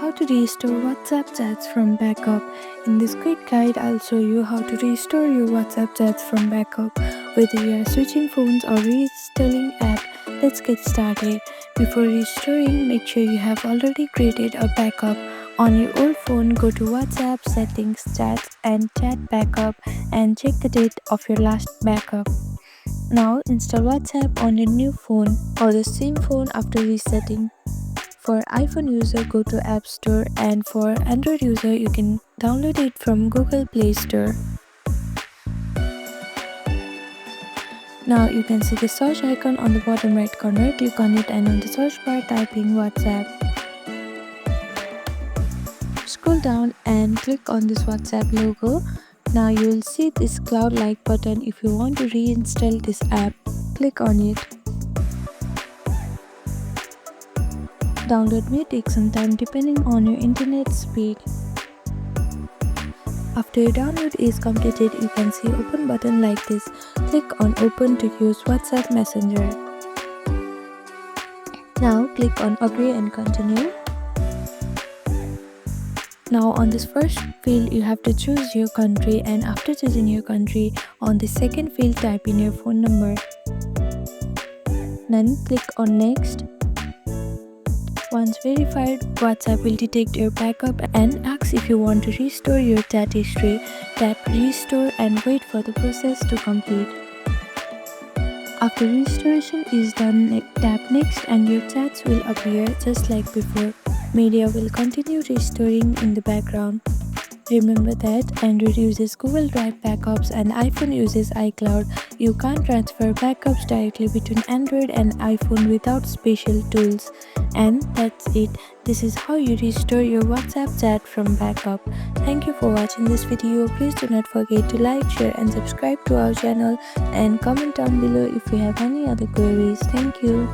how to restore WhatsApp chats from backup. In this quick guide, I'll show you how to restore your WhatsApp chats from backup. Whether you are switching phones or reinstalling app, let's get started. Before restoring, make sure you have already created a backup. On your old phone, go to WhatsApp settings, chats and chat backup and check the date of your last backup. Now install WhatsApp on your new phone or the same phone after resetting. For iPhone user, go to App Store, and for Android user, you can download it from Google Play Store. Now you can see the search icon on the bottom right corner. Click on it and on the search bar type in WhatsApp. Scroll down and click on this WhatsApp logo. Now you will see this cloud-like button. If you want to reinstall this app, click on it. Download may take some time depending on your internet speed. After your download is completed, you can see open button like this. Click on open to use WhatsApp Messenger. Now click on agree and continue. Now on this first field you have to choose your country, and after choosing your country, on the second field type in your phone number. Then click on next. Once verified, WhatsApp will detect your backup and ask if you want to restore your chat history. Tap restore and wait for the process to complete. After restoration is done, tap next and your chats will appear just like before. Media will continue restoring in the background. Remember that Android uses Google Drive backups and iPhone uses iCloud. You can't transfer backups directly between Android and iPhone without special tools. And that's it. This is how you restore your WhatsApp chat from backup. Thank you for watching this video. Please do not forget to like, share and subscribe to our channel, and comment down below if you have any other queries. Thank you.